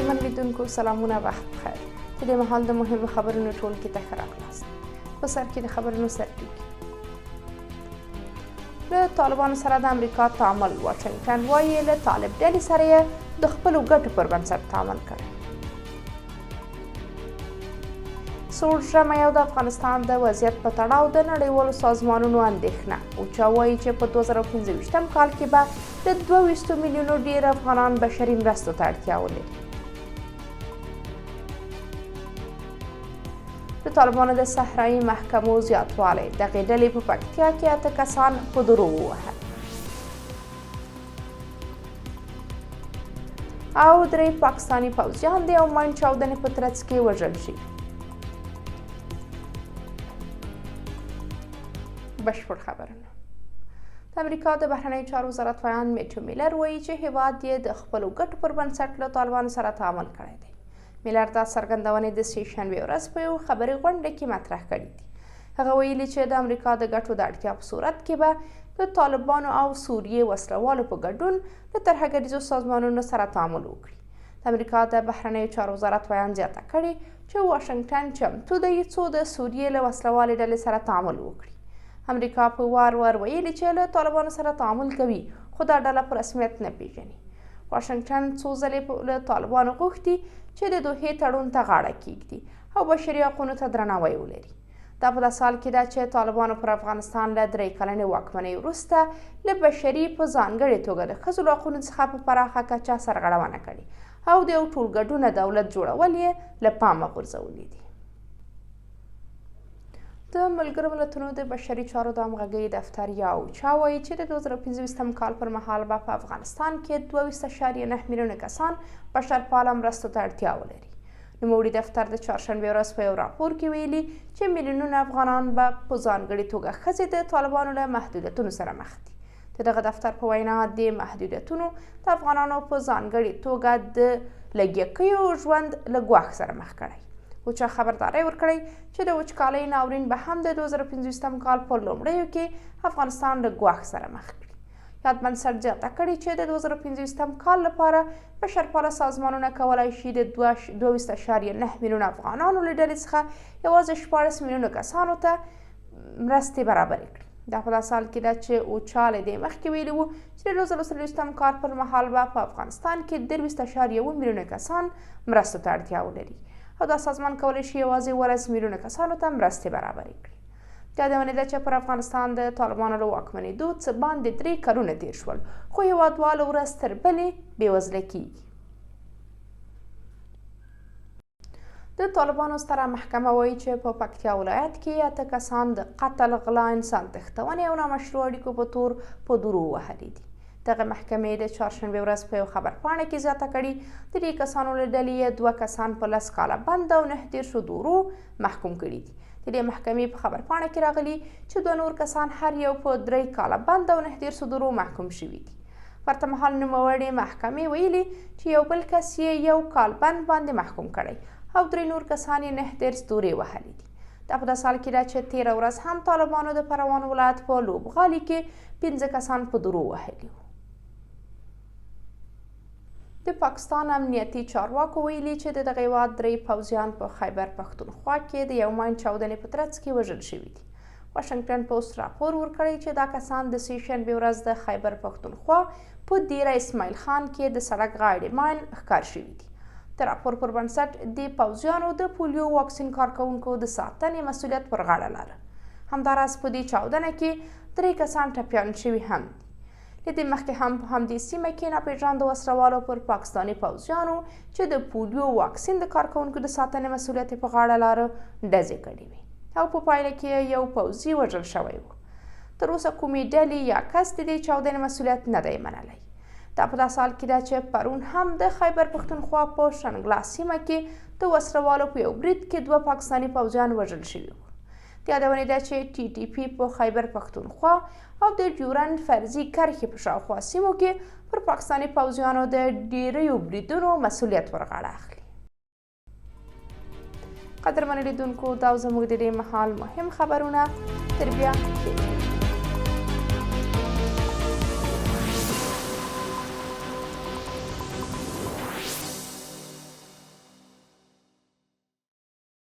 قدرمن لیدونکو سلامونه وخت بخیر. په دې مهال د مهمو خبرونو ټولګي ته ښه راغلاست. په سر کې د خبرونو سرټکي. له طالبانو سره د امریکا تعامل. واشنګټن وایي له طالب ډلې سره یې د خپلو ګټو پر بنسټ تعامل کړی. سوړ ژمی او د افغانستان د وضعیت په تړاو د نړیوالو سازمانونو اندېښنه. اوچا وایي چې په 2025 کال کې به د 22 میلیونو ډیر افغانان بشري مرستو ته اړتیا ولري. د طالبانو د صحرایي محکمو زیاتوالی. دغې ډلې په پکتیا کې 8 کسان په دروغ ووهل. او 3 پاکستاني پوځیان د یو ماین چاودنې په ترڅ کې وژل شوي. بشپړ خبرونه. د امریکا د بهرنیو چارو وزارت ویان میټیو میلر وایي چې هیواد یې د خپلو ګټو پر بنسټ له طالبانو سره تعامل کړی دی. میلر دا څرګندونې د سې شنبې ورځ په یو خبري غونډه کې مطرح کړې دي. هغه ویلي چې د امریکا د ګټو د اړتیا په صورت کې به د طالبانو او سوریې وسلوالو په ګډون د ترهګریزو سازمانونو سره تعامل وکړي. د امریکا د بهرنیو چارو وزارت ویان زیاته کړې چې واشنګټن چمتو دی څو د سوریې له وسلوالې ډلې سره تعامل وکړي. امریکا په وار ویلي چې له طالبانو سره تعامل کوي، خو دا ډله په رسمیت نه پیژني. واشنګټن څو ځلې له طالبانو غوښتي چې د دوحې تړون ته غاړه کیږدي او بشري حقونو ته درناوی ولري. دا په داسې حال کې ده چې طالبانو پر افغانستان له 3 کلنې واکمنۍ وروسته له بشري په ځانګړې توګه د ښځو له حقونو څخه په پراخه کچه سرغړونه کړې او د یو ټولګډونه دولت جوړول یې له پامه غورځولي دي. د ملګرو ملتونو د بشري چارو د همغږۍ دفتر یا اوچا وایي چې د 2025 کال پر مهال به په افغانستان کې 22.9 میلیونه کسان بشرپاله مرستو ته اړتیا ولري. نوموړي دفتر د چهارشنبې ورځ په یو راپور کې ویلي چې میلیونونه افغانان به په ځانګړې توګه ښځې د طالبانو له محدودیتونو سره مخ دي. د دغه دفتر په وینا د محدودیتونو د افغانانو په ځانګړې توګه د لږکیو ژوند له ګواښ سره مخ کړی. اوچا خبرداری ورکړی چې د وچکالۍ ناورین به هم د 2025 کال په لومړیو کې افغانستان له ګواښ سره مخ کړي. یاد بنسټ زیاته کړې چې د 2025 کال لپاره بشرپاله سازمانونه کولی شي د 22.9 میلیونه افغانانو له ډلې څخه یوازې 14 میلیونه کسانو ته مرستې برابرې کړي. دا په داسې حال کې ده چې اوچا له دې مخکې ویلي وو چې د 2023 کال پر مهال به په افغانستان کې 23.1 میلیونه کسان مرستو ته اړتیا ولري او دا سازمان کولی شي یوازې 18 میلیونه کسانو ته مرستې برابرې کړي. یادونه ده چې پر افغانستان د طالبانو له واکمنېدو څه باندې 3 کلونه تیر شول، خو هېوادوال ورځ تر بلې بېوزله کیږي. د طالبانو ستره محکمه وایي چې په پکتیا ولایت کې 8 کسان د قتل، غلا، انسان تښتونې او نامشروع اړیکو په تور په دروغ وهلي دي. دغه محکمې د چهارشنبې ورځ په یو خبرپاڼه کې زیاته کړي د دې کسانو له ډلې 2 کسان په 10 کاله بند او 19 دورو محکوم کړي دي. د دې محکمې په خبرپاڼه کې راغلي چې 2 نور کسان هر یو په 3 کاله بند او 19 دورو محکوم شوي دي. ورته مهال نوموړې محکمې ویلي چې یو بل کس یې 1 کال بند باندې محکوم کړی او 3 نور کسان یې 19 دورې وهلي دي. دا په داسې حال کې ده چې 13 ورځ هم طالبانو د پروان ولایت په لوبغالي کې 15 کسان په دورو وهلي وو. د پاکستان امنیتي چارواکو ویلي چې د دغه هېواد 3 پوځیان په خیبر پښتونخوا کې د یو ماین چاودنې په ترڅ کې وژل شوي دي. واشنګټن پوسټ راپور ورکړی چې دا کسان د سې شنبې ورځ د خیبر پښتونخوا په دیره اسماعیل خان کې د سړک غاړې ماین ښکار شوي دي. د راپور پر بنسټ د پوځیانو د پولیو واکسین کارکوونکو د ساتنې مسؤلیت پر غاړه لاره. همداراز په دې چاودنه کې 3 کسان ټپیان شوي هم دي. له دې مخکې هم په همدې سیمه کې ناپېژانده وسلوالو پر پاکستاني پوځیانو چې د پولیو واکسین د کارکوونکو د ساتنې مسؤلیت په غاړه لاره ډزې کړې وې او په پایله کې یو پوځي وژل شوی و. تر اوسه کومې ډلې یا کس د دې چاودنې مسؤلیت نه دی منلی. دا په داسې حال کې ده چې پرون هم د خیبر پښتونخوا په شنګلا سیمه کې د وسلوالو په یو برید کې 2 پاکستاني پوځیان وژل شوي وو. د یادونې ده چې TTP په خیبر پښتونخوا او د ډیورنډ فرضي کرښې په شاوخوا سیمو کې پر پاکستاني پوځیانو د ډیریو بریدونو مسؤلیت پر غاړه اخلي. قدرمن لیدونکو دا زموږ د دې مهال مهم خبرونه. تر بیا